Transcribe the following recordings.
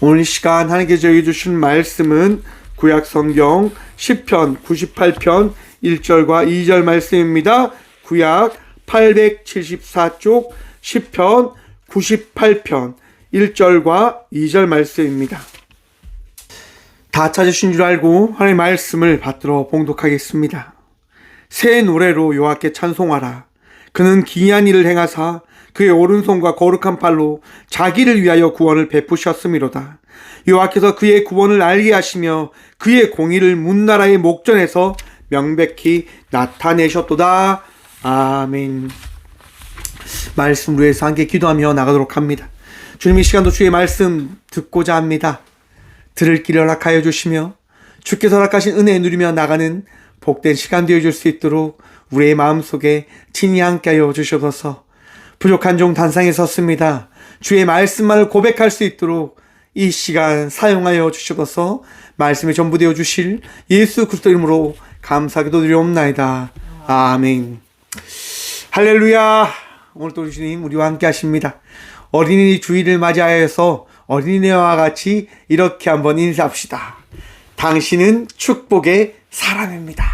오늘 이 시간 하나님께서 저에게 주신 말씀은 구약 성경 시편 98편 1절과 2절 말씀입니다. 구약 874쪽 시편 98편 1절과 2절 말씀입니다. 다 찾으신 줄 알고 하나님의 말씀을 받들어 봉독하겠습니다. 새 노래로 여호와께 찬송하라. 그는 기이한 일을 행하사 그의 오른손과 거룩한 팔로 자기를 위하여 구원을 베푸셨음이로다. 여호와께서 그의 구원을 알게 하시며 그의 공의를 문나라의 목전에서 명백히 나타내셨도다. 아멘. 말씀을 위해서 함께 기도하며 나가도록 합니다. 주님, 이 시간도 주의 말씀 듣고자 합니다. 들을 길을 허락하여 주시며 주께서 허락하신 은혜 누리며 나가는 복된 시간 되어줄 수 있도록 우리의 마음속에 친히 함께하여 주셔서 부족한 종 단상에 섰습니다. 주의 말씀만을 고백할 수 있도록 이 시간 사용하여 주셔서 말씀에 전부되어 주실 예수 그리스도 이름으로 감사하기도 드리옵나이다. 아멘. 할렐루야. 오늘 또 주님 우리와 함께 하십니다. 어린이 주일을 맞이하여서 어린이와 같이 이렇게 한번 인사합시다. 당신은 축복의 사람입니다.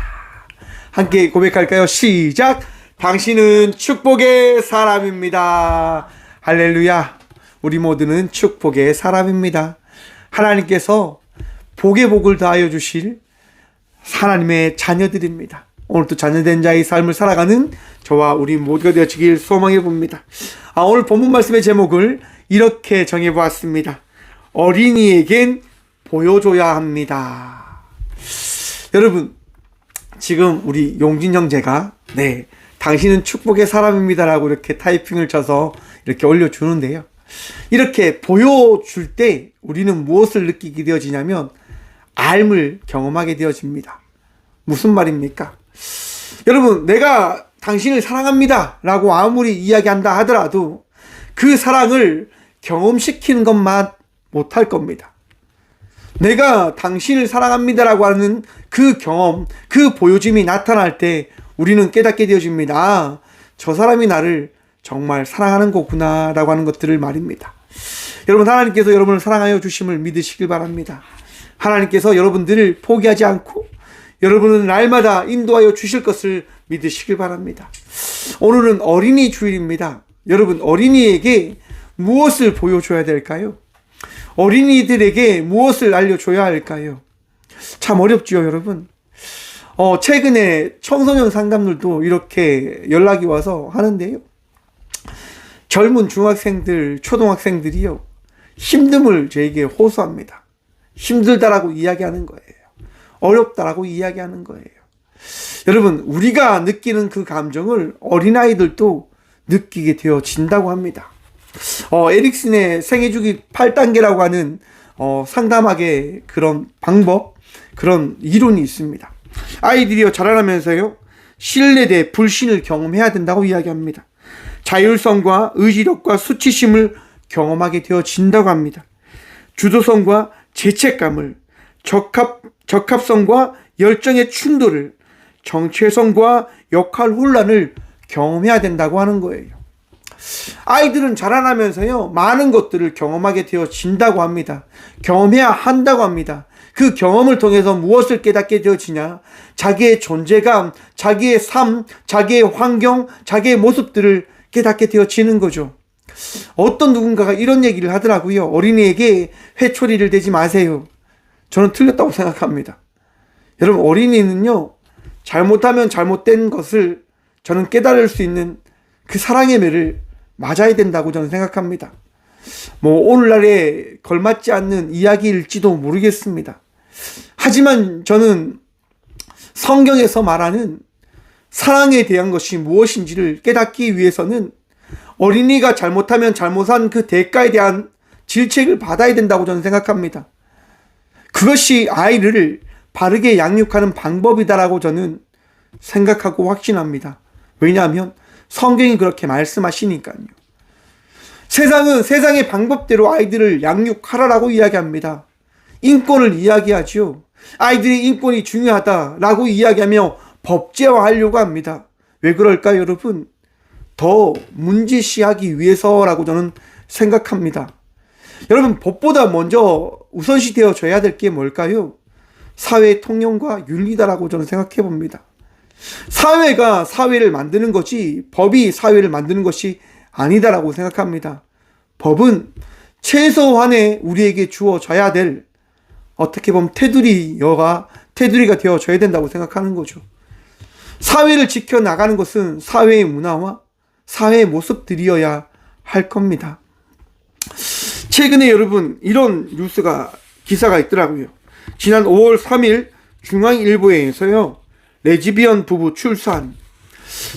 함께 고백할까요? 시작! 당신은 축복의 사람입니다. 할렐루야. 우리 모두는 축복의 사람입니다. 하나님께서 복의 복을 더하여 주실 하나님의 자녀들입니다. 오늘도 자녀된 자의 삶을 살아가는 저와 우리 모두가 되어지길 소망해 봅니다. 오늘 본문 말씀의 제목을 이렇게 정해보았습니다. 어린이에겐 보여줘야 합니다. 여러분, 지금 우리 용진 형제가 당신은 축복의 사람입니다라고 이렇게 타이핑을 쳐서 이렇게 올려주는데요. 이렇게 보여줄 때 우리는 무엇을 느끼게 되어지냐면 알을 경험하게 되어집니다. 무슨 말입니까? 여러분, 내가 당신을 사랑합니다 라고 아무리 이야기한다 하더라도 그 사랑을 경험시키는 것만 못할 겁니다. 내가 당신을 사랑합니다라고 하는 그 경험, 그 보여짐이 나타날 때 우리는 깨닫게 되어집니다. 저 사람이 나를 정말 사랑하는 거구나 라고 하는 것들을 말입니다. 여러분, 하나님께서 여러분을 사랑하여 주심을 믿으시길 바랍니다. 하나님께서 여러분들을 포기하지 않고 여러분은 날마다 인도하여 주실 것을 믿으시길 바랍니다. 오늘은 어린이 주일입니다. 여러분, 어린이에게 무엇을 보여줘야 될까요? 어린이들에게 무엇을 알려줘야 할까요? 참 어렵지요, 여러분. 최근에 청소년 상담들도 이렇게 연락이 와서 하는데요. 젊은 중학생들, 초등학생들이요, 힘듦을 저에게 호소합니다. 힘들다라고 이야기하는 거예요. 어렵다라고 이야기하는 거예요. 여러분, 우리가 느끼는 그 감정을 어린아이들도 느끼게 되어진다고 합니다. 에릭슨의 생애주기 8단계라고 하는 상담학의 그런 방법, 그런 이론이 있습니다. 아이들이 자라나면서요, 신뢰대 불신을 경험해야 된다고 이야기합니다. 자율성과 의지력과 수치심을 경험하게 되어진다고 합니다. 주도성과 죄책감을, 적합성과 열정의 충돌을, 정체성과 역할 혼란을 경험해야 된다고 하는 거예요. 아이들은 자라나면서요, 많은 것들을 경험하게 되어진다고 합니다. 경험해야 한다고 합니다. 그 경험을 통해서 무엇을 깨닫게 되어지냐? 자기의 존재감, 자기의 삶, 자기의 환경, 자기의 모습들을 깨닫게 되어지는 거죠. 어떤 누군가가 이런 얘기를 하더라고요. 어린이에게 회초리를 대지 마세요. 저는 틀렸다고 생각합니다. 여러분, 어린이는요, 잘못하면 잘못된 것을 저는 깨달을 수 있는 그 사랑의 매를 맞아야 된다고 저는 생각합니다. 오늘날에 걸맞지 않는 이야기일지도 모르겠습니다. 하지만 저는 성경에서 말하는 사랑에 대한 것이 무엇인지를 깨닫기 위해서는 어린이가 잘못하면 잘못한 그 대가에 대한 질책을 받아야 된다고 저는 생각합니다. 그것이 아이를 바르게 양육하는 방법이다라고 저는 생각하고 확신합니다. 왜냐하면 성경이 그렇게 말씀하시니까요. 세상은 세상의 방법대로 아이들을 양육하라라고 이야기합니다. 인권을 이야기하지요. 아이들의 인권이 중요하다라고 이야기하며 법제화하려고 합니다. 왜 그럴까요, 여러분? 더 문제시하기 위해서라고 저는 생각합니다. 여러분, 법보다 먼저 우선시 되어져야 될 게 뭘까요? 사회의 통념과 윤리다라고 저는 생각해 봅니다. 사회가 사회를 만드는 거지 법이 사회를 만드는 것이 아니다라고 생각합니다. 법은 최소한의 우리에게 주어져야 될, 어떻게 보면 테두리가 되어져야 된다고 생각하는 거죠. 사회를 지켜나가는 것은 사회의 문화와 사회의 모습들이어야 할 겁니다. 최근에 여러분, 이런 기사가 있더라고요. 지난 5월 3일 중앙일보에서요, 레즈비언 부부 출산.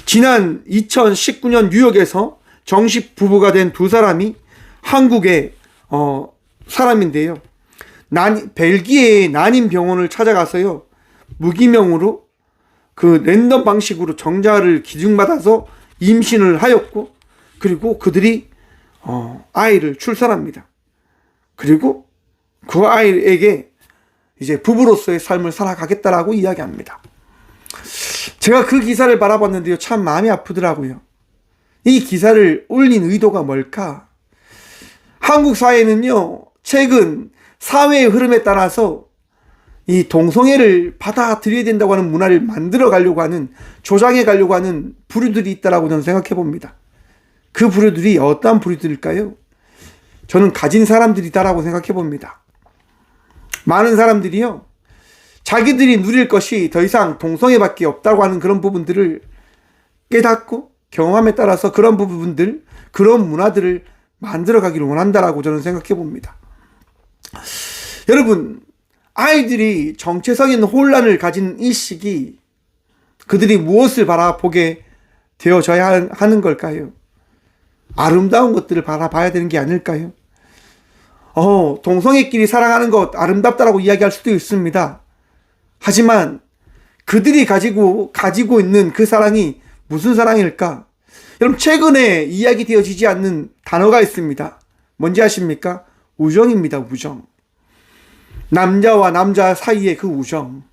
지난 2019년 뉴욕에서 정식 부부가 된 두 사람이 한국의 사람인데요. 벨기에의 난임병원을 찾아가서요, 무기명으로 그 랜덤 방식으로 정자를 기증받아서 임신을 하였고, 그리고 그들이 아이를 출산합니다. 그리고 그 아이에게 이제 부부로서의 삶을 살아가겠다라고 이야기합니다. 제가 그 기사를 바라봤는데요, 참 마음이 아프더라고요. 이 기사를 올린 의도가 뭘까? 한국 사회는요, 최근 사회의 흐름에 따라서 이 동성애를 받아들여야 된다고 하는 문화를 만들어 가려고 하는, 조장해 가려고 하는 부류들이 있다라고 저는 생각해 봅니다. 그 부류들이 어떠한 부류들일까요? 저는 가진 사람들이다라고 생각해 봅니다. 많은 사람들이요, 자기들이 누릴 것이 더 이상 동성애밖에 없다고 하는 그런 부분들을 깨닫고 경험함에 따라서 그런 부분들, 그런 문화들을 만들어 가기를 원한다라고 저는 생각해 봅니다. 여러분, 아이들이 정체성인 혼란을 가진 이 시기, 그들이 무엇을 바라보게 되어져야 하는 걸까요? 아름다운 것들을 바라봐야 되는 게 아닐까요? 동성애끼리 사랑하는 것 아름답다라고 이야기할 수도 있습니다. 하지만 그들이 가지고 있는 그 사랑이 무슨 사랑일까? 여러분, 최근에 이야기되어지지 않는 단어가 있습니다. 뭔지 아십니까? 우정입니다. 우정. 남자와 남자 사이의 그 우정,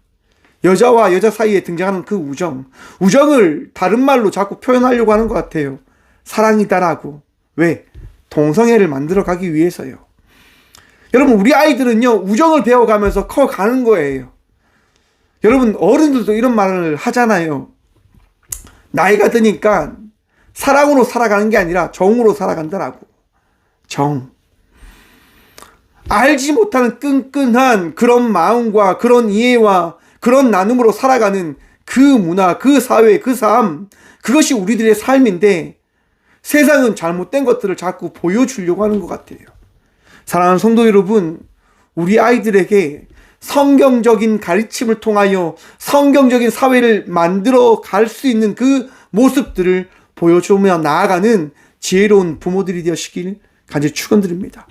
여자와 여자 사이에 등장하는 그 우정, 우정을 다른 말로 자꾸 표현하려고 하는 것 같아요. 사랑이다라고. 왜? 동성애를 만들어 가기 위해서요. 여러분, 우리 아이들은요, 우정을 배워가면서 커가는 거예요. 여러분, 어른들도 이런 말을 하잖아요. 나이가 드니까 사랑으로 살아가는 게 아니라 정으로 살아간다라고. 정. 알지 못하는 끈끈한 그런 마음과 그런 이해와 그런 나눔으로 살아가는 그 문화, 그 사회, 그 삶, 그것이 우리들의 삶인데, 세상은 잘못된 것들을 자꾸 보여주려고 하는 것 같아요. 사랑하는 성도 여러분, 우리 아이들에게 성경적인 가르침을 통하여 성경적인 사회를 만들어 갈 수 있는 그 모습들을 보여주며 나아가는 지혜로운 부모들이 되시길 간절히 축원드립니다.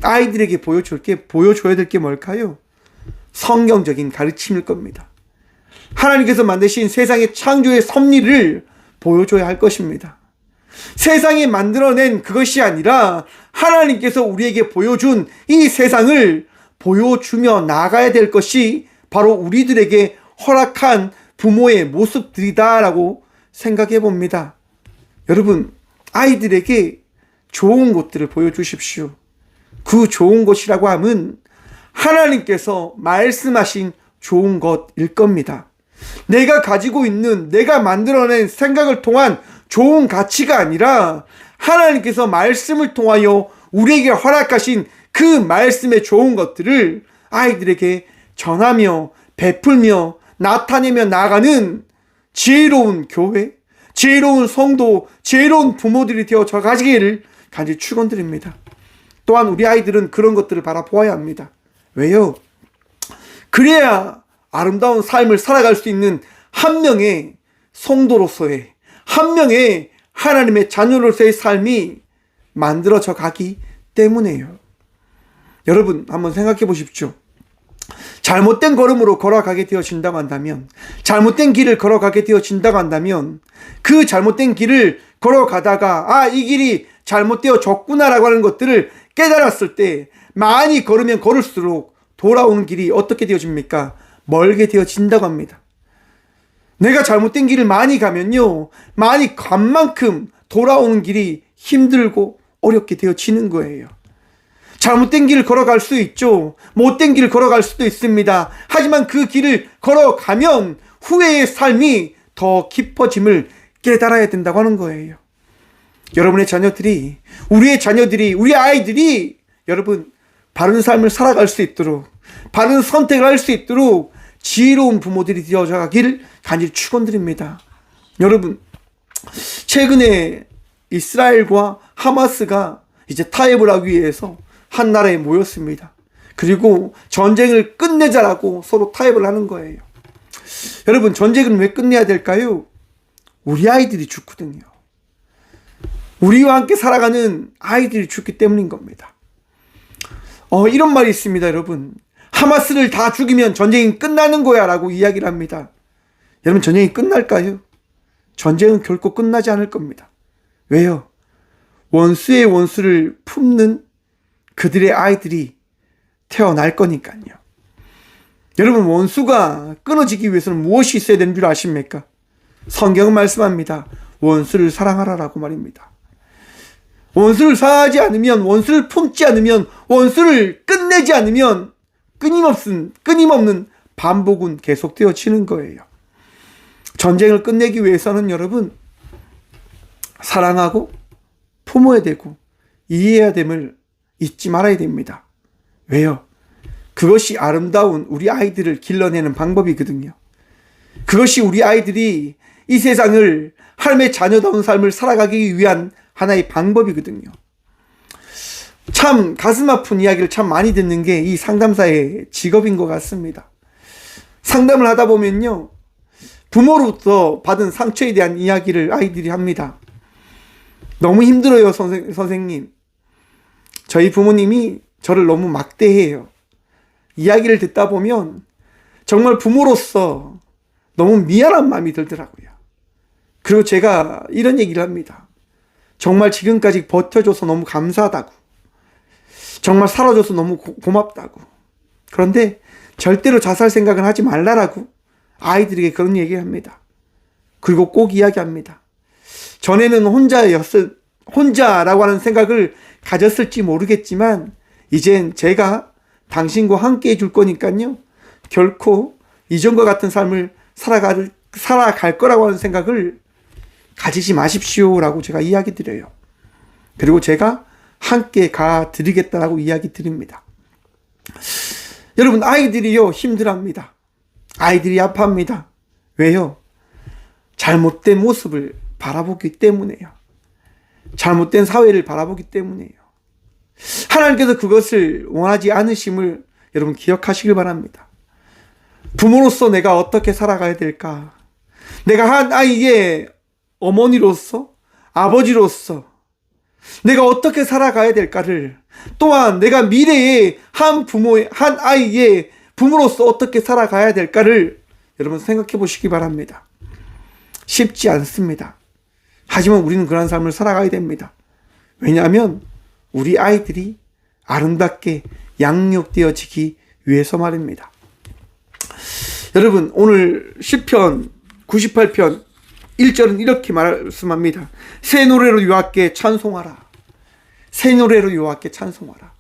아이들에게 보여줘야 될 게 뭘까요? 성경적인 가르침일 겁니다. 하나님께서 만드신 세상의 창조의 섭리를 보여줘야 할 것입니다. 세상이 만들어낸 그것이 아니라 하나님께서 우리에게 보여준 이 세상을 보여주며 나가야 될 것이 바로 우리들에게 허락한 부모의 모습들이다라고 생각해 봅니다. 여러분, 아이들에게 좋은 것들을 보여주십시오. 그 좋은 것이라고 하면 하나님께서 말씀하신 좋은 것일 겁니다. 내가 가지고 있는, 내가 만들어낸 생각을 통한 좋은 가치가 아니라 하나님께서 말씀을 통하여 우리에게 허락하신 그 말씀의 좋은 것들을 아이들에게 전하며 베풀며 나타내며 나아가는 지혜로운 교회, 지혜로운 성도, 지혜로운 부모들이 되어져 가지기를 간절히 축원드립니다. 또한 우리 아이들은 그런 것들을 바라보아야 합니다. 왜요? 그래야 아름다운 삶을 살아갈 수 있는 한 명의 성도로서의, 한 명의 하나님의 자녀로서의 삶이 만들어져 가기 때문에요. 여러분, 한번 생각해 보십시오. 잘못된 걸음으로 걸어가게 되어진다고 한다면, 잘못된 길을 걸어가게 되어진다고 한다면, 그 잘못된 길을 걸어가다가 이 길이 잘못되어졌구나라고 하는 것들을 깨달았을 때 많이 걸으면 걸을수록 돌아오는 길이 어떻게 되어집니까? 멀게 되어진다고 합니다. 내가 잘못된 길을 많이 가면요, 많이 간 만큼 돌아오는 길이 힘들고 어렵게 되어지는 거예요. 잘못된 길을 걸어갈 수 있죠. 못된 길을 걸어갈 수도 있습니다. 하지만 그 길을 걸어가면 후회의 삶이 더 깊어짐을 깨달아야 된다고 하는 거예요. 여러분의 자녀들이, 우리의 자녀들이, 우리 아이들이 여러분 바른 삶을 살아갈 수 있도록, 바른 선택을 할 수 있도록 지혜로운 부모들이 되어가길 간절히 축원드립니다. 여러분, 최근에 이스라엘과 하마스가 이제 타협을 하기 위해서 한 나라에 모였습니다. 그리고 전쟁을 끝내자라고 서로 타협을 하는 거예요. 여러분, 전쟁은 왜 끝내야 될까요? 우리 아이들이 죽거든요. 우리와 함께 살아가는 아이들이 죽기 때문인 겁니다. 이런 말이 있습니다, 여러분. 하마스를 다 죽이면 전쟁이 끝나는 거야 라고 이야기를 합니다. 여러분, 전쟁이 끝날까요? 전쟁은 결코 끝나지 않을 겁니다. 왜요? 원수의 원수를 품는 그들의 아이들이 태어날 거니까요. 여러분, 원수가 끊어지기 위해서는 무엇이 있어야 되는 줄 아십니까? 성경은 말씀합니다. 원수를 사랑하라라고 말입니다. 원수를 사랑하지 않으면, 원수를 품지 않으면, 원수를 끝내지 않으면 끊임없는 반복은 계속되어지는 거예요. 전쟁을 끝내기 위해서는 여러분, 사랑하고 품어야 되고 이해해야 됨을 잊지 말아야 됩니다. 왜요? 그것이 아름다운 우리 아이들을 길러내는 방법이거든요. 그것이 우리 아이들이 이 세상을 하나님의 자녀다운 삶을 살아가기 위한 하나의 방법이거든요. 참 가슴 아픈 이야기를 참 많이 듣는 게 이 상담사의 직업인 것 같습니다. 상담을 하다 보면요, 부모로부터 받은 상처에 대한 이야기를 아이들이 합니다. 너무 힘들어요, 선생님. 저희 부모님이 저를 너무 막대해요. 이야기를 듣다 보면 정말 부모로서 너무 미안한 마음이 들더라고요. 그리고 제가 이런 얘기를 합니다. 정말 지금까지 버텨줘서 너무 감사하다고. 정말 살아줘서 너무 고맙다고. 그런데 절대로 자살 생각은 하지 말라라고 아이들에게 그런 얘기를 합니다. 그리고 꼭 이야기합니다. 전에는 혼자라고 하는 생각을 가졌을지 모르겠지만 이젠 제가 당신과 함께 해줄 거니까요, 결코 이전과 같은 삶을 살아갈 거라고 하는 생각을 가지지 마십시오라고 제가 이야기 드려요. 그리고 제가 함께 가드리겠다라고 이야기 드립니다. 여러분, 아이들이요 힘들어합니다. 아이들이 아파합니다. 왜요? 잘못된 모습을 바라보기 때문에요. 잘못된 사회를 바라보기 때문에요. 하나님께서 그것을 원하지 않으심을 여러분 기억하시길 바랍니다. 부모로서 내가 어떻게 살아가야 될까? 내가 한 아이의 어머니로서, 아버지로서 내가 어떻게 살아가야 될까를, 또한 내가 미래에 한 아이의 부모로서 어떻게 살아가야 될까를 여러분 생각해 보시기 바랍니다. 쉽지 않습니다. 하지만 우리는 그런 삶을 살아가야 됩니다. 왜냐하면 우리 아이들이 아름답게 양육되어지기 위해서 말입니다. 여러분, 오늘 시편 98편 1절은 이렇게 말씀합니다. 새 노래로 여호와께 찬송하라. 새 노래로 여호와께 찬송하라.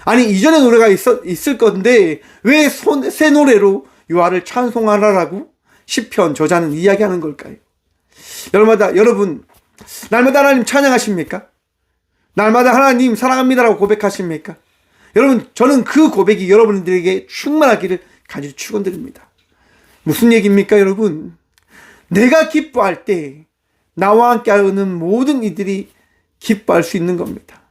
아니, 이전에 노래가 있을 건데 왜 새 노래로 여호와를 찬송하라라고 시편 저자는 이야기하는 걸까요? 여러분, 날마다 하나님 찬양하십니까? 날마다 하나님 사랑합니다라고 고백하십니까? 여러분, 저는 그 고백이 여러분들에게 충만하기를 간절히 축원드립니다. 무슨 얘기입니까, 여러분? 내가 기뻐할 때 나와 함께하는 모든 이들이 기뻐할 수 있는 겁니다.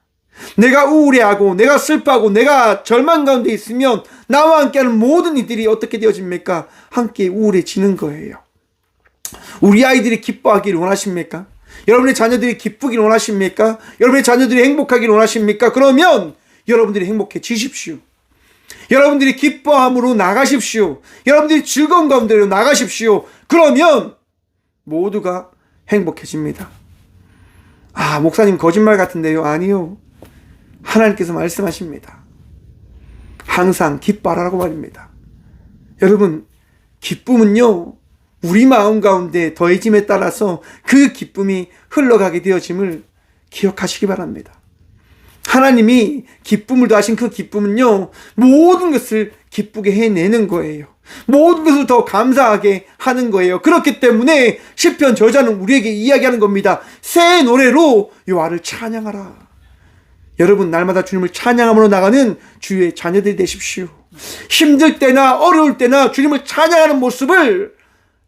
내가 우울해하고 내가 슬퍼하고 내가 절망 가운데 있으면 나와 함께하는 모든 이들이 어떻게 되어집니까? 함께 우울해지는 거예요. 우리 아이들이 기뻐하기를 원하십니까? 여러분의 자녀들이 기쁘기를 원하십니까? 여러분의 자녀들이 행복하기를 원하십니까? 그러면 여러분들이 행복해지십시오. 여러분들이 기뻐함으로 나가십시오. 여러분들이 즐거운 가운데로 나가십시오. 그러면 모두가 행복해집니다. 목사님 거짓말 같은데요? 아니요. 하나님께서 말씀하십니다. 항상 기뻐하라고 말입니다. 여러분, 기쁨은요, 우리 마음 가운데 더해짐에 따라서 그 기쁨이 흘러가게 되어짐을 기억하시기 바랍니다. 하나님이 기쁨을 더하신 그 기쁨은요, 모든 것을 기쁘게 해내는 거예요. 모든 것을 더 감사하게 하는 거예요. 그렇기 때문에 시편 저자는 우리에게 이야기하는 겁니다. 새 노래로 여호와를 찬양하라. 여러분, 날마다 주님을 찬양함으로 나가는 주의 자녀들이 되십시오. 힘들 때나 어려울 때나 주님을 찬양하는 모습을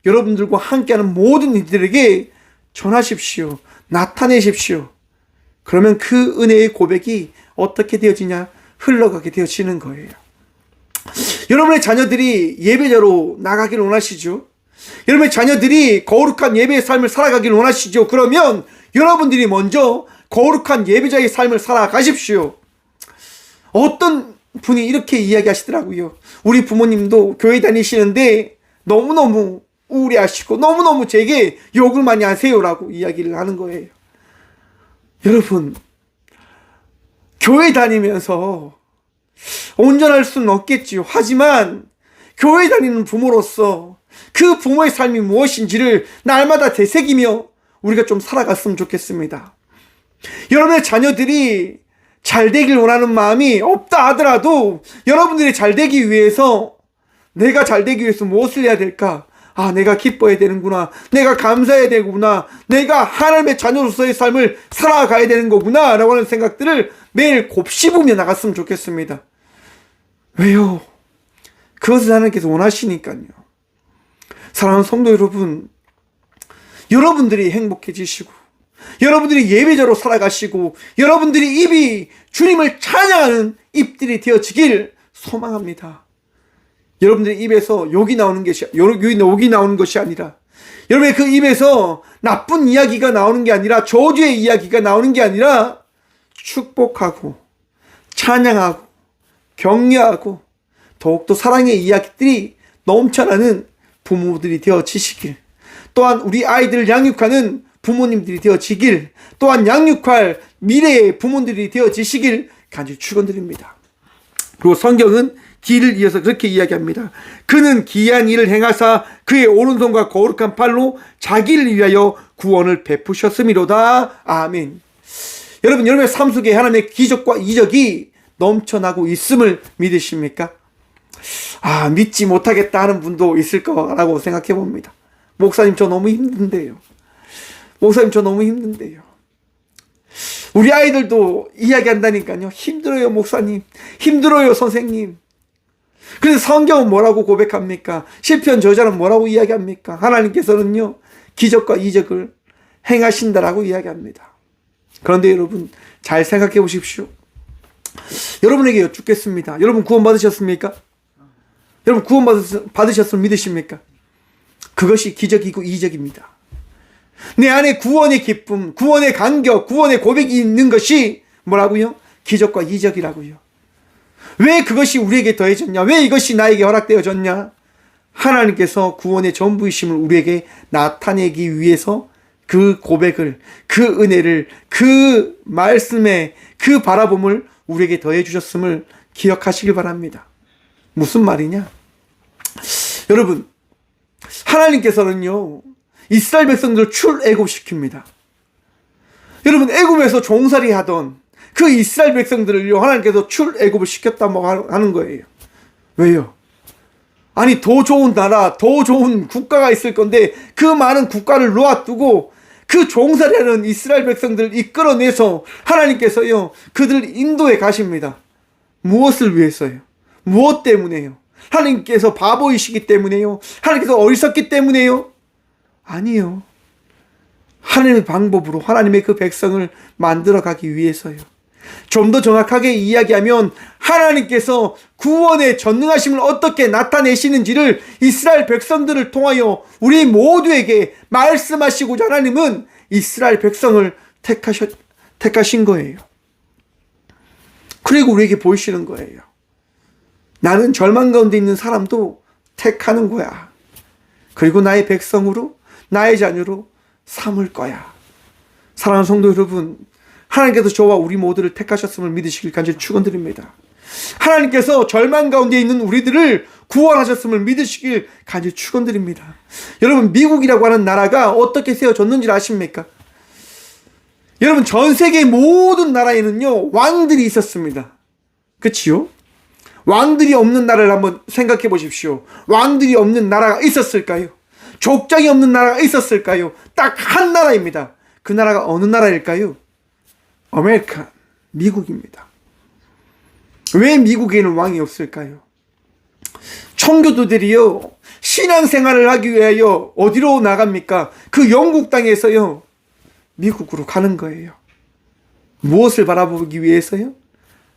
여러분들과 함께하는 모든 이들에게 전하십시오. 나타내십시오. 그러면 그 은혜의 고백이 어떻게 되어지냐? 흘러가게 되어지는 거예요. 여러분의 자녀들이 예배자로 나가기를 원하시죠? 여러분의 자녀들이 거룩한 예배의 삶을 살아가기를 원하시죠? 그러면 여러분들이 먼저 거룩한 예배자의 삶을 살아가십시오. 어떤 분이 이렇게 이야기하시더라고요. 우리 부모님도 교회 다니시는데 너무너무 우울해하시고 너무너무 제게 욕을 많이 하세요라고 이야기를 하는 거예요. 여러분, 교회 다니면서 온전할 수는 없겠지요. 하지만 교회 다니는 부모로서 그 부모의 삶이 무엇인지를 날마다 되새기며 우리가 좀 살아갔으면 좋겠습니다. 여러분의 자녀들이 잘 되길 원하는 마음이 없다 하더라도 여러분들이 잘 되기 위해서, 내가 잘 되기 위해서 무엇을 해야 될까? 아, 내가 기뻐해야 되는구나. 내가 감사해야 되구나. 내가 하나님의 자녀로서의 삶을 살아가야 되는 거구나. 라고 하는 생각들을 매일 곱씹으며 나갔으면 좋겠습니다. 왜요? 그것을 하나님께서 원하시니까요. 사랑하는 성도 여러분, 여러분들이 행복해지시고 여러분들이 예배자로 살아가시고 여러분들이 입이 주님을 찬양하는 입들이 되어지길 소망합니다. 여러분들의 입에서 욕이 나오는 것이 아니라, 여러분의 그 입에서 나쁜 이야기가 나오는 게 아니라, 저주의 이야기가 나오는 게 아니라 축복하고 찬양하고 격려하고 더욱더 사랑의 이야기들이 넘쳐나는 부모들이 되어지시길, 또한 우리 아이들을 양육하는 부모님들이 되어지길, 또한 양육할 미래의 부모들이 되어지시길 간절히 축원드립니다. 그리고 성경은 뒤를 이어서 그렇게 이야기합니다. 그는 기이한 일을 행하사 그의 오른손과 거룩한 팔로 자기를 위하여 구원을 베푸셨음이로다. 아멘. 여러분, 여러분의 삶 속에 하나님의 기적과 이적이 넘쳐나고 있음을 믿으십니까? 아, 믿지 못하겠다 하는 분도 있을 거라고 생각해 봅니다. 목사님, 저 너무 힘든데요. 목사님, 저 너무 힘든데요. 우리 아이들도 이야기한다니까요. 힘들어요, 목사님. 힘들어요, 선생님. 그래서 성경은 뭐라고 고백합니까? 시편 저자는 뭐라고 이야기합니까? 하나님께서는요, 기적과 이적을 행하신다라고 이야기합니다. 그런데 여러분, 잘 생각해 보십시오. 여러분에게 여쭙겠습니다. 여러분 구원 받으셨습니까? 여러분 구원 받으셨으면 믿으십니까? 그것이 기적이고 이적입니다. 내 안에 구원의 기쁨, 구원의 감격, 구원의 고백이 있는 것이 뭐라고요? 기적과 이적이라고요. 왜 그것이 우리에게 더해졌냐? 왜 이것이 나에게 허락되어졌냐? 하나님께서 구원의 전부이심을 우리에게 나타내기 위해서 그 고백을, 그 은혜를, 그 말씀에 그 바라봄을 우리에게 더해 주셨음을 기억하시길 바랍니다. 무슨 말이냐? 여러분, 하나님께서는요, 이스라엘 백성들을 출애굽시킵니다. 여러분, 애굽에서 종살이 하던 그 이스라엘 백성들을요, 하나님께서 출애굽을 시켰다고 하는 거예요. 왜요? 아니, 더 좋은 나라, 더 좋은 국가가 있을 건데 그 많은 국가를 놓아두고 그 종살이하는 이스라엘 백성들을 이끌어내서 하나님께서요, 그들을 인도해 가십니다. 무엇을 위해서요? 무엇 때문에요? 하나님께서 바보이시기 때문에요? 하나님께서 어리석기 때문에요? 아니요. 하나님의 방법으로 하나님의 그 백성을 만들어가기 위해서요. 좀 더 정확하게 이야기하면 하나님께서 구원의 전능하심을 어떻게 나타내시는지를 이스라엘 백성들을 통하여 우리 모두에게 말씀하시고자 하나님은 이스라엘 백성을 택하신 거예요. 그리고 우리에게 보이시는 거예요. 나는 절망 가운데 있는 사람도 택하는 거야. 그리고 나의 백성으로, 나의 자녀로 삼을 거야. 사랑하는 성도 여러분, 하나님께서 저와 우리 모두를 택하셨음을 믿으시길 간절히 축원드립니다. 하나님께서 절망 가운데 있는 우리들을 구원하셨음을 믿으시길 간절히 축원드립니다. 여러분, 미국이라고 하는 나라가 어떻게 세워졌는지 아십니까? 여러분, 전 세계 모든 나라에는요, 왕들이 있었습니다. 그치요? 왕들이 없는 나라를 한번 생각해 보십시오. 왕들이 없는 나라가 있었을까요? 족장이 없는 나라가 있었을까요? 딱 한 나라입니다. 그 나라가 어느 나라일까요? 아메리카, 미국입니다. 왜 미국에는 왕이 없을까요? 청교도들이요, 신앙생활을 하기 위하여 어디로 나갑니까? 그 영국 땅에서요, 미국으로 가는 거예요. 무엇을 바라보기 위해서요?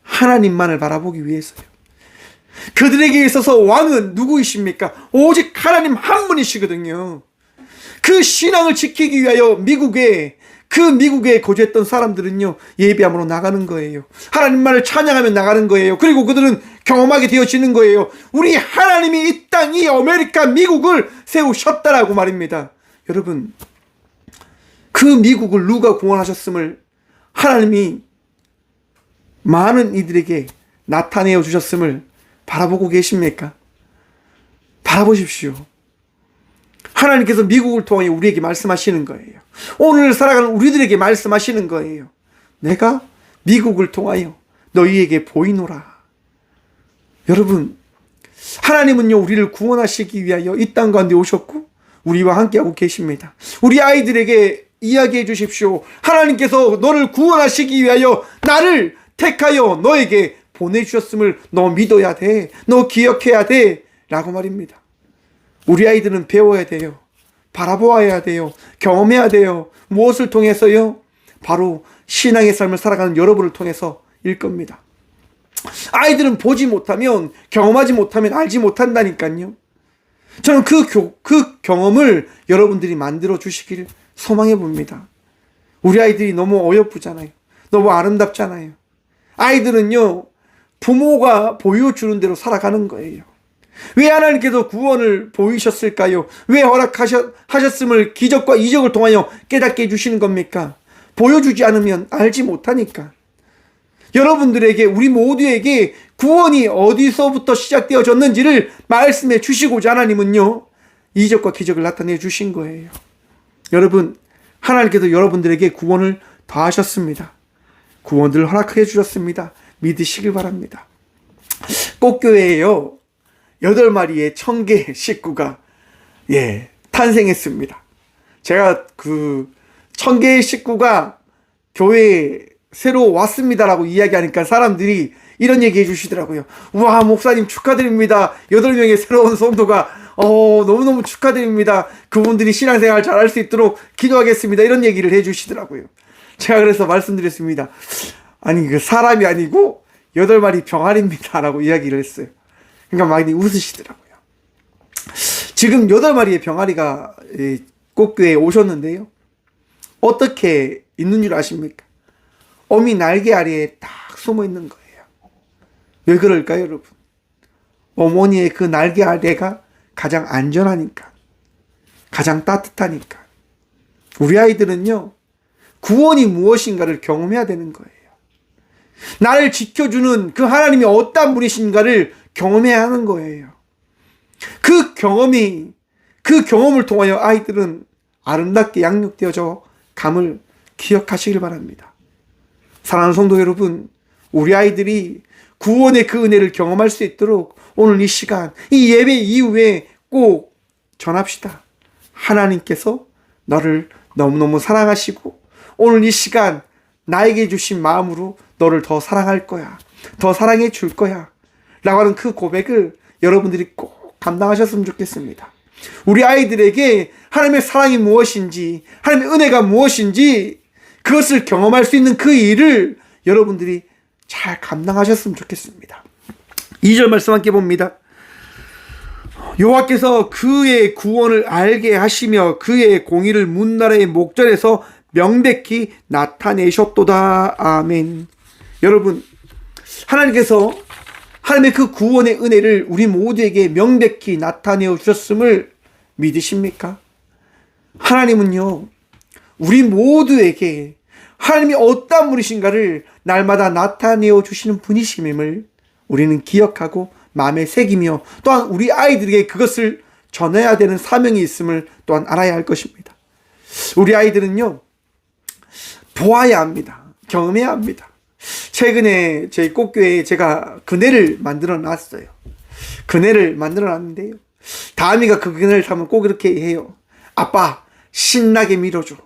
하나님만을 바라보기 위해서요. 그들에게 있어서 왕은 누구이십니까? 오직 하나님 한 분이시거든요. 그 신앙을 지키기 위하여 미국에 거주했던 사람들은요, 예배함으로 나가는 거예요. 하나님만을 찬양하며 나가는 거예요. 그리고 그들은 경험하게 되어지는 거예요. 우리 하나님이 이 땅, 이 아메리카, 미국을 세우셨다라고 말입니다. 여러분, 그 미국을 누가 구원하셨음을 하나님이 많은 이들에게 나타내어 주셨음을 바라보고 계십니까? 바라보십시오. 하나님께서 미국을 통하여 우리에게 말씀하시는 거예요. 오늘 살아가는 우리들에게 말씀하시는 거예요. 내가 미국을 통하여 너희에게 보이노라. 여러분, 하나님은요, 우리를 구원하시기 위하여 이 땅 가운데 오셨고 우리와 함께하고 계십니다. 우리 아이들에게 이야기해 주십시오. 하나님께서 너를 구원하시기 위하여 나를 택하여 너에게 보내주셨음을 너 믿어야 돼. 너 기억해야 돼. 라고 말입니다. 우리 아이들은 배워야 돼요. 바라보아야 돼요. 경험해야 돼요. 무엇을 통해서요? 바로 신앙의 삶을 살아가는 여러분을 통해서일 겁니다. 아이들은 보지 못하면, 경험하지 못하면 알지 못한다니까요. 저는 그 경험을 여러분들이 만들어 주시기를 소망해 봅니다. 우리 아이들이 너무 어여쁘잖아요. 너무 아름답잖아요. 아이들은요, 부모가 보여주는 대로 살아가는 거예요. 왜 하나님께서 구원을 보이셨을까요? 왜 허락하셨음을 기적과 이적을 통하여 깨닫게 해주시는 겁니까? 보여주지 않으면 알지 못하니까. 여러분들에게, 우리 모두에게 구원이 어디서부터 시작되어졌는지를 말씀해 주시고자 하나님은요, 이적과 기적을 나타내 주신 거예요. 여러분, 하나님께서 여러분들에게 구원을 다 하셨습니다. 구원을 허락해 주셨습니다. 믿으시길 바랍니다. 꽃교회에요, 8마리의 청개 식구가 탄생했습니다. 제가 그 청개의 식구가 교회에 새로 왔습니다라고 이야기하니까 사람들이 이런 얘기 해주시더라고요. 우와, 목사님 축하드립니다. 8명의 새로운 성도가 너무너무 축하드립니다. 그분들이 신앙생활 잘할 수 있도록 기도하겠습니다. 이런 얘기를 해주시더라고요. 제가 그래서 말씀드렸습니다. 아니, 그 사람이 아니고 8마리 병아리입니다 라고 이야기를 했어요. 그러니까 많이 웃으시더라고요. 지금 8마리의 병아리가 꽃교회에 오셨는데요, 어떻게 있는 줄 아십니까? 어미 날개 아래에 딱 숨어 있는 거예요. 왜 그럴까요, 여러분? 어머니의 그 날개 아래가 가장 안전하니까, 가장 따뜻하니까. 우리 아이들은요, 구원이 무엇인가를 경험해야 되는 거예요. 나를 지켜주는 그 하나님이 어떤 분이신가를 경험해야 하는 거예요. 그 경험을 통하여 아이들은 아름답게 양육되어져 감을 기억하시길 바랍니다. 사랑하는 성도 여러분, 우리 아이들이 구원의 그 은혜를 경험할 수 있도록 오늘 이 시간, 이 예배 이후에 꼭 전합시다. 하나님께서 너를 너무너무 사랑하시고 오늘 이 시간 나에게 주신 마음으로 너를 더 사랑할 거야, 더 사랑해 줄 거야 라고 하는 그 고백을 여러분들이 꼭 감당하셨으면 좋겠습니다. 우리 아이들에게 하나님의 사랑이 무엇인지, 하나님의 은혜가 무엇인지 그것을 경험할 수 있는 그 일을 여러분들이 잘 감당하셨으면 좋겠습니다. 2절 말씀 함께 봅니다. 여호와께서 그의 구원을 알게 하시며 그의 공의를 문나라의 목전에서 명백히 나타내셨도다. 아멘. 여러분, 하나님께서 하나님의 그 구원의 은혜를 우리 모두에게 명백히 나타내어 주셨음을 믿으십니까? 하나님은요, 우리 모두에게 하나님이 어떤 분이신가를 날마다 나타내어 주시는 분이심을 우리는 기억하고 마음에 새기며 또한 우리 아이들에게 그것을 전해야 되는 사명이 있음을 또한 알아야 할 것입니다. 우리 아이들은요, 보아야 합니다. 경험해야 합니다. 최근에 저희 꽃교회에 제가 그네를 만들어 놨어요. 그네를 만들어 놨는데요. 다미가 그 그네를 타면 꼭 이렇게 해요. 아빠, 신나게 밀어줘.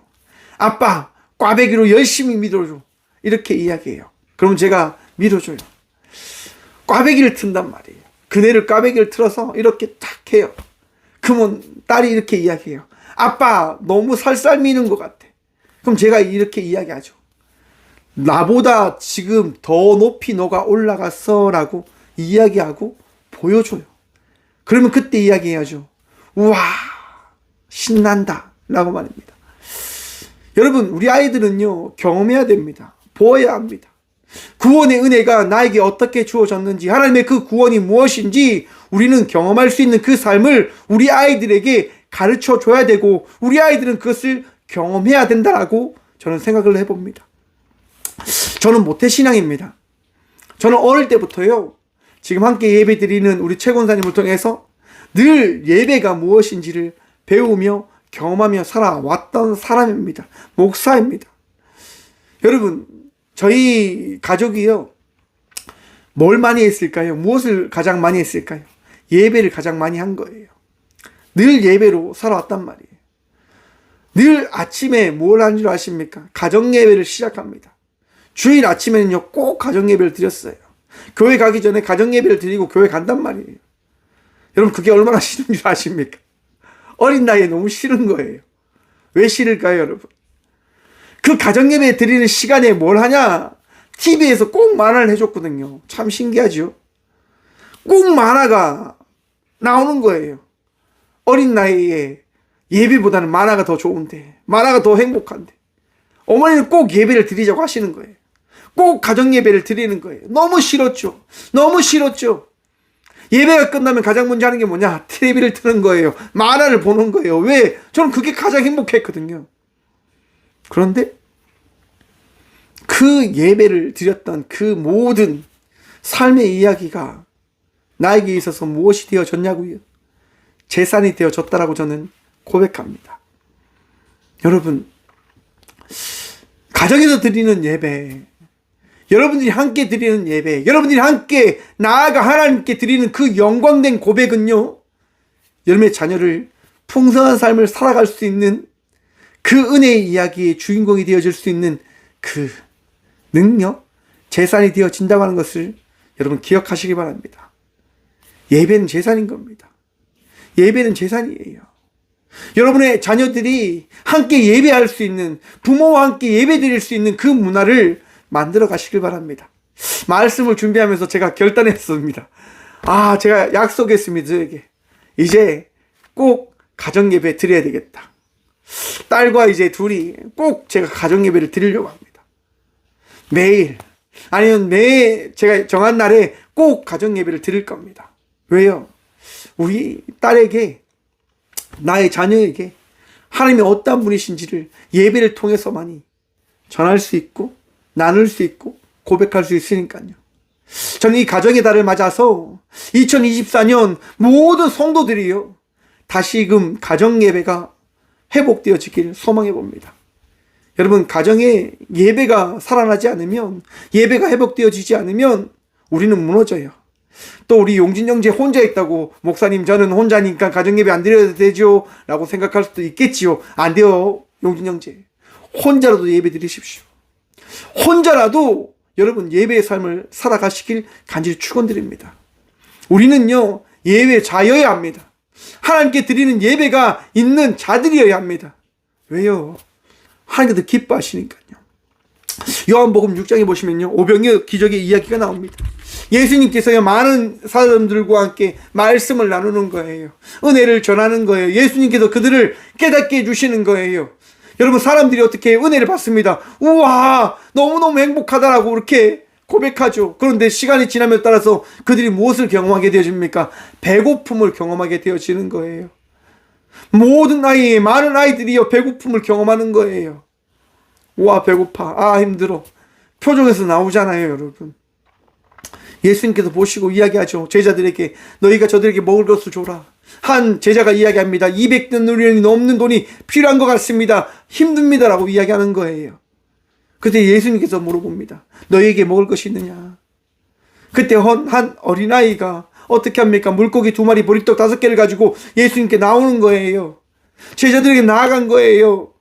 아빠, 꽈배기로 열심히 밀어줘. 이렇게 이야기해요. 그럼 제가 밀어줘요. 꽈배기를 튼단 말이에요. 그네를 꽈배기를 틀어서 이렇게 딱 해요. 그러면 딸이 이렇게 이야기해요. 아빠, 너무 살살 미는 것 같아. 그럼 제가 이렇게 이야기하죠. 나보다 지금 더 높이 너가 올라갔어 라고 이야기하고 보여줘요. 그러면 그때 이야기해야죠. 우와, 신난다 라고 말입니다. 여러분, 우리 아이들은요, 경험해야 됩니다. 보아야 합니다. 구원의 은혜가 나에게 어떻게 주어졌는지, 하나님의 그 구원이 무엇인지 우리는 경험할 수 있는 그 삶을 우리 아이들에게 가르쳐 줘야 되고, 우리 아이들은 그것을 경험해야 된다라고 저는 생각을 해봅니다. 저는 모태신앙입니다. 저는 어릴 때부터요, 지금 함께 예배 드리는 우리 최 권사님을 통해서 늘 예배가 무엇인지를 배우며 경험하며 살아왔던 사람입니다. 목사입니다. 여러분, 저희 가족이요, 뭘 많이 했을까요? 무엇을 가장 많이 했을까요? 예배를 가장 많이 한 거예요. 늘 예배로 살아왔단 말이에요. 늘 아침에 뭘 한 줄 아십니까? 가정예배를 시작합니다. 주일 아침에는요, 꼭 가정예배를 드렸어요. 교회 가기 전에 가정예배를 드리고 교회 간단 말이에요. 여러분, 그게 얼마나 싫은 줄 아십니까? 어린 나이에 너무 싫은 거예요. 왜 싫을까요, 여러분? 그 가정예배 드리는 시간에 뭘 하냐? TV에서 꼭 만화를 해줬거든요. 참 신기하죠? 꼭 만화가 나오는 거예요. 어린 나이에 예배보다는 만화가 더 좋은데, 만화가 더 행복한데, 어머니는 꼭 예배를 드리자고 하시는 거예요. 꼭 가정예배를 드리는 거예요. 너무 싫었죠. 너무 싫었죠. 예배가 끝나면 가장 먼저 하는 게 뭐냐? TV를 트는 거예요. 만화를 보는 거예요. 왜? 저는 그게 가장 행복했거든요. 그런데 그 예배를 드렸던 그 모든 삶의 이야기가 나에게 있어서 무엇이 되어졌냐고요? 재산이 되어졌다라고 저는 고백합니다. 여러분, 가정에서 드리는 예배, 여러분들이 함께 드리는 예배, 여러분들이 함께 나아가 하나님께 드리는 그 영광된 고백은요, 여러분의 자녀를 풍성한 삶을 살아갈 수 있는 그 은혜의 이야기의 주인공이 되어줄 수 있는 그 능력, 재산이 되어진다고 하는 것을 여러분 기억하시기 바랍니다. 예배는 재산인 겁니다. 예배는 재산이에요. 여러분의 자녀들이 함께 예배할 수 있는, 부모와 함께 예배 드릴 수 있는 그 문화를 만들어 가시길 바랍니다. 말씀을 준비하면서 제가 결단했습니다. 제가 약속했습니다. 저에게 이제 꼭 가정예배 드려야 되겠다. 딸과 이제 둘이 꼭 제가 가정예배를 드리려고 합니다. 매일, 아니면 제가 정한 날에 꼭 가정예배를 드릴 겁니다. 왜요? 우리 딸에게, 나의 자녀에게 하나님이 어떤 분이신지를 예배를 통해서만이 전할 수 있고 나눌 수 있고 고백할 수 있으니까요. 저는 이 가정의 달을 맞아서 2024년 모든 성도들이요, 다시금 가정예배가 회복되어지길 소망해 봅니다. 여러분, 가정에 예배가 살아나지 않으면, 예배가 회복되어지지 않으면 우리는 무너져요. 또 우리 용진 형제 혼자 있다고, 목사님 저는 혼자니까 가정예배 안 드려도 되죠? 라고 생각할 수도 있겠지요. 안 돼요, 용진 형제. 혼자라도 예배 드리십시오. 혼자라도 여러분 예배의 삶을 살아가시길 간절히 축원드립니다. 우리는요, 예배자여야 합니다. 하나님께 드리는 예배가 있는 자들이어야 합니다. 왜요? 하나님께서 기뻐하시니까요. 요한복음 6장에 보시면요, 오병이어 기적의 이야기가 나옵니다. 예수님께서요, 많은 사람들과 함께 말씀을 나누는 거예요. 은혜를 전하는 거예요. 예수님께서 그들을 깨닫게 해주시는 거예요. 여러분, 사람들이 어떻게 은혜를 받습니다. 우와, 너무너무 행복하다라고 이렇게 고백하죠. 그런데 시간이 지남에 따라서 그들이 무엇을 경험하게 되어집니까? 배고픔을 경험하게 되어지는 거예요. 모든 많은 아이들이요, 배고픔을 경험하는 거예요. 우와, 배고파. 힘들어. 표정에서 나오잖아요, 여러분. 예수님께서 보시고 이야기하죠. 제자들에게, 너희가 저들에게 먹을 것을 줘라. 한 제자가 이야기합니다. 200데나리온이 넘는 돈이 필요한 것 같습니다. 힘듭니다라고 이야기하는 거예요. 그때 예수님께서 물어봅니다. 너에게 먹을 것이 있느냐? 그때 한 어린아이가 어떻게 합니까? 물고기 2마리, 보리떡 5개를 가지고 예수님께 나오는 거예요. 제자들에게 나아간 거예요.